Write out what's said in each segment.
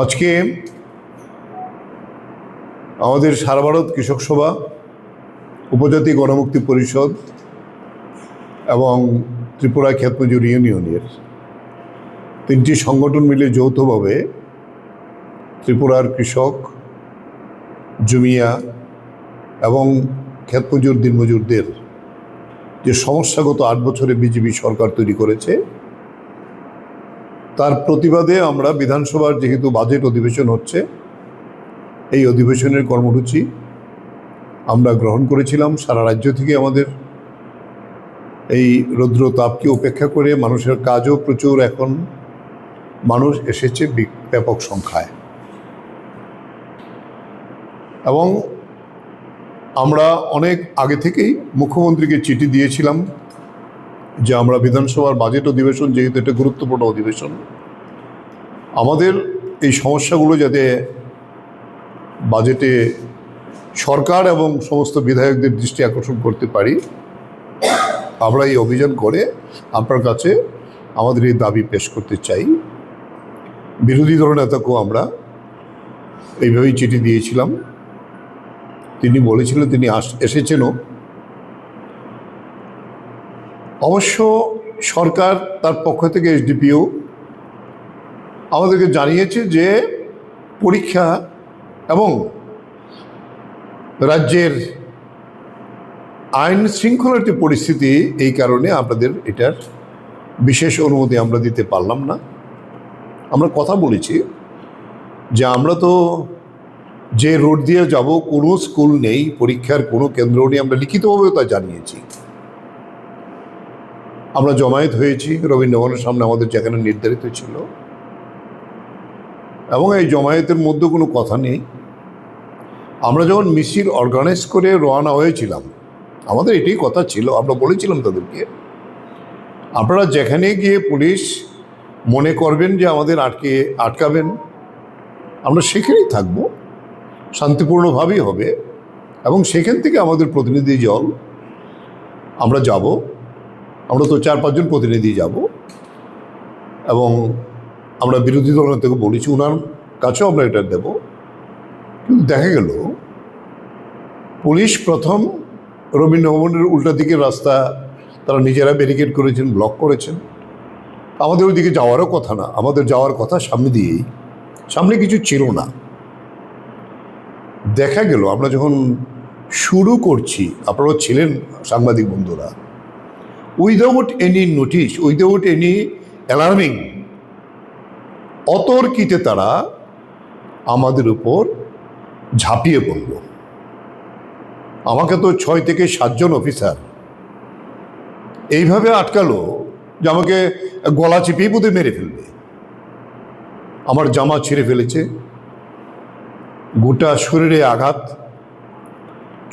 আজকে আমাদের সারা ভারত কৃষক সভা, উপজাতি গণমুক্তি পরিষদ এবং ত্রিপুরা ক্ষেতমজুর ইউনিয়নের তিনটি সংগঠন মিলে যৌথভাবে ত্রিপুরার কৃষক, জমিয়া এবং ক্ষেতমজুর দিনমজুরদের যে সমস্যাগত 8 বছরে বিজেপি সরকার তৈরি করেছে, তার প্রতিবাদে আমরা বিধানসভার যেহেতু বাজেট অধিবেশন হচ্ছে, এই অধিবেশনের কর্মসূচি আমরা গ্রহণ করেছিলাম। সারা রাজ্য থেকে আমাদের এই রৌদ্র তাপকে উপেক্ষা করে মানুষের কাজও প্রচুর, এখন মানুষ এসেছে ব্যাপক সংখ্যায়। এবং আমরা অনেক আগে থেকেই মুখ্যমন্ত্রীকে চিঠি দিয়েছিলাম যে আমরা বিধানসভার বাজেট অধিবেশন, যেহেতু এটা গুরুত্বপূর্ণ অধিবেশন, আমাদের এই সমস্যাগুলো যাতে বাজেটে সরকার এবং সমস্ত বিধায়কদের দৃষ্টি আকর্ষণ করতে পারি, আমরা এই অভিযান করে আপনার কাছে আমাদের এই দাবি পেশ করতে চাই। বিরোধী দলনেতাকেও আমরা এইভাবেই চিঠি দিয়েছিলাম। তিনি বলেছিলেন তিনি এসেছেনও। অবশ্য সরকার তার পক্ষ থেকে এসডিপিও আমাদেরকে জানিয়েছে যে পরীক্ষা এবং রাজ্যের আইন শৃঙ্খলার যে পরিস্থিতি, এই কারণে আপনাদের এটার বিশেষ অনুমতি আমরা দিতে পারলাম না। আমরা কথা বলেছি যে আমরা তো যে রোড দিয়ে যাব, কোনো স্কুল নেই, পরীক্ষার কোনো কেন্দ্র নেই, আমরা লিখিতভাবেও তা জানিয়েছি। আমরা জমায়েত হয়েছি রবীন্দ্রভবনের সামনে, আমাদের যেখানে নির্ধারিত ছিল, এবং এই জমায়েতের মধ্যে কোনো কথা নেই। আমরা যখন মিছিল অর্গানাইজ করে রওনা হয়েছিলাম, আমাদের এটাই কথা ছিল, আমরা বলেছিলাম তাদেরকে, আপনারা যেখানে গিয়ে পুলিশ মনে করবেন যে আমাদের আটকাবেন, আমরা সেখানেই থাকব, শান্তিপূর্ণভাবেই হবে। এবং সেখান থেকে আমাদের প্রতিনিধি দল আমরা যাব, আমরা তো 4-5 জন প্রতিনিধি যাব, এবং আমরা বিরোধী দল থেকে বলেছি ওনার কাছেও আমরা এটা দেব। কিন্তু দেখা গেল পুলিশ প্রথম রবীন্দ্রভবনের উল্টা দিকের রাস্তা তারা নিজেরা ব্যারিকেড করেছেন, ব্লক করেছেন। আমাদের ওই দিকে যাওয়ারও কথা না, আমাদের যাওয়ার কথা সামনে দিয়েই, সামনে কিছু ছিল না। দেখা গেল আমরা যখন শুরু করছি, আপনারাও ছিলেন সাংবাদিক বন্ধুরা, without any notice, without any alarming, অতর্কিতে তারা আমাদের উপর ঝাঁপিয়ে পড়ল। আমাকে তো 6 থেকে 7 জন অফিসার এইভাবে আটকালো যে আমাকে গলা চিপিয়ে বোধহয় মেরে ফেলবে। আমার জামা ছিঁড়ে ফেলেছে, গোটা শরীরে আঘাত,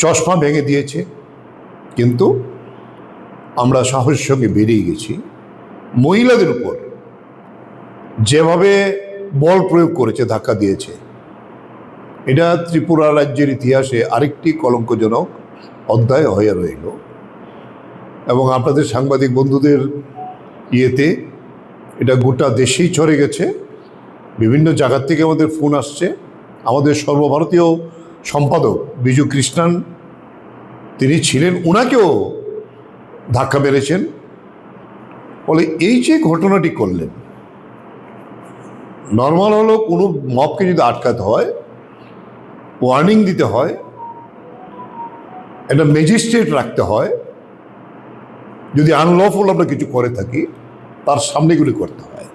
চশমা ভেঙে দিয়েছে। কিন্তু আমরা সাহসের সঙ্গে বেরিয়ে গেছি। মহিলাদের উপর যেভাবে বল প্রয়োগ করেছে, ধাক্কা দিয়েছে, এটা ত্রিপুরা রাজ্যের ইতিহাসে আরেকটি কলঙ্কজনক অধ্যায় হয়ে রইল। এবং আপনাদের সাংবাদিক বন্ধুদের ইয়েতে এটা গোটা দেশেই ছড়ে গেছে। বিভিন্ন জায়গার থেকে আমাদের ফোন আসছে। আমাদের সর্বভারতীয় সম্পাদক বিজু কৃষ্ণান তিনি ছিলেন, ওনাকেও ধাক্কা মেরেছেন। বলে এই যে ঘটনাটি করলেন, নর্মাল হলো কোনো মবকে যদি আটকাতে হয়, ওয়ার্নিং দিতে হয়, একটা ম্যাজিস্ট্রেট রাখতে হয়, যদি আনলফুল আমরা কিছু করে থাকি তার সামনেগুলি করতে হয়।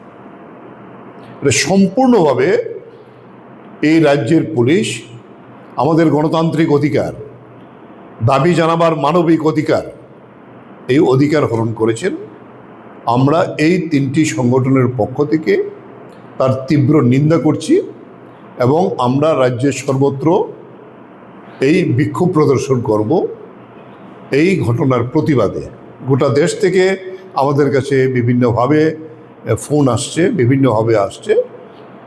এটা সম্পূর্ণভাবে এই রাজ্যের পুলিশ আমাদের গণতান্ত্রিক অধিকার, দাবি জানাবার মানবিক অধিকার, এই অধিকার হরণ করেছেন। আমরা এই 3টি সংগঠনের পক্ষ থেকে তার তীব্র নিন্দা করছি, এবং আমরা রাজ্যের সর্বত্র এই বিক্ষোভ প্রদর্শন করব এই ঘটনার প্রতিবাদে। গোটা দেশ থেকে আমাদের কাছে বিভিন্নভাবে ফোন আসছে, বিভিন্নভাবে আসছে।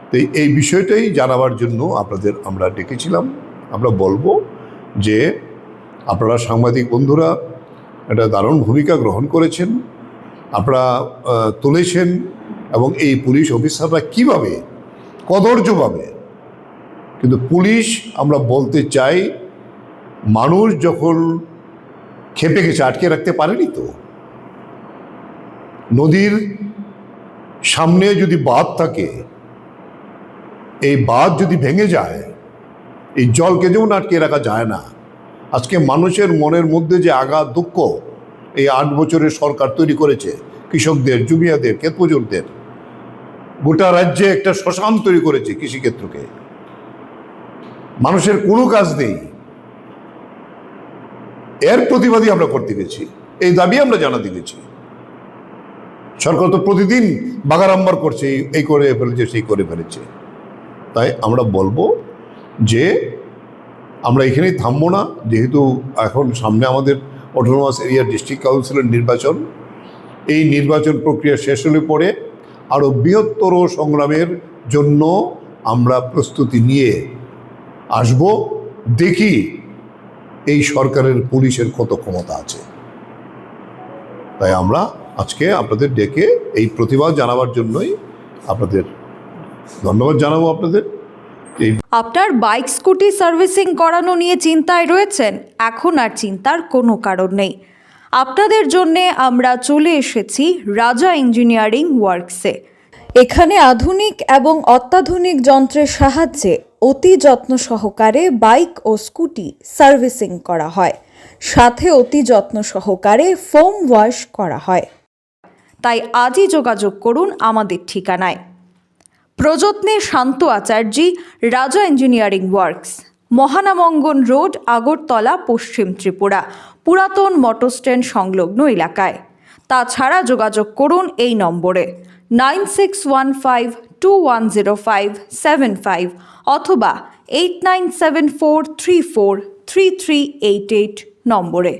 তো এই বিষয়টাই জানাবার জন্য আপনাদের আমরা ডেকেছিলাম। আমরা বলবো যে আপনারা সাংবাদিক বন্ধুরা একটা দারুণ ভূমিকা গ্রহণ করেছেন, আপনারা তুলেছেন, এবং এই পুলিশ অফিসাররা কীভাবে কদর্যভাবে। কিন্তু পুলিশ, আমরা বলতে চাই, মানুষ যখন খেপে গেছে, আটকে রাখতে পারেনি তো। নদীর সামনে যদি বাঁধ থাকে, এই বাঁধ যদি ভেঙে যায়, এই জলকে যেমন আটকে রাখা যায় না। আজকে মানুষের মনের মধ্যে যে আঘাত, দুঃখ এই 8 বছরের সরকার তৈরি করেছে, কৃষকদের, জুমিয়াদের, ক্ষেতমজুরদের, গোটা রাজ্যে একটা শ্মশান তৈরি করেছে কৃষিক্ষেত্রকে। মানুষের কোনো কাজ নেই, এর প্রতিবাদী আমরা করতে গেছি, এই দাবি আমরা জানাতে গেছি। সরকার তো প্রতিদিন বাগাড়ম্বর করছে, এই করে ফেলেছে, সেই করে ফেলেছে। তাই আমরা বলবো যে আমরা এখানেই থামবো না, যেহেতু এখন সামনে আমাদের অটোনমাস এরিয়া ডিস্ট্রিক্ট কাউন্সিলের নির্বাচন। এই নির্বাচন প্রক্রিয়া শেষ হলে পরে আরও বৃহত্তর সংগ্রামের জন্য আমরা প্রস্তুতি নিয়ে আসব। দেখি এই সরকারের পুলিশের কত ক্ষমতা আছে। তাই আমরা আজকে আপনাদের ডেকে এই প্রতিবাদ জানাবার জন্যই আপনাদের ধন্যবাদ জানাবো। আপনার বাইক স্কুটি সার্ভিসিং করানো নিয়ে চিন্তায় রয়েছেন? এখন আর চিন্তার কোনো কারণ নেই। আপনাদের জন্যে আমরা চলে এসেছি রাজা ইঞ্জিনিয়ারিং ওয়ার্কসে। এখানে আধুনিক এবং অত্যাধুনিক যন্ত্রের সাহায্যে অতি যত্ন সহকারে বাইক ও স্কুটি সার্ভিসিং করা হয়, সাথে অতি যত্ন সহকারে ফোম ওয়াশ করা হয়। তাই আজই যোগাযোগ করুন আমাদের ঠিকানায়। প্রযত্নে শান্ত আচার্যি, রাজা engineering works, Mahanamangan road, Agartala, পশ্চিম ত্রিপুরা, পুরাতন মোটর স্ট্যান্ড সংলগ্ন এলাকায়। তাছাড়া যোগাযোগ করুন এই নম্বরে 9615210575 অথবা 8974343388 নম্বরে।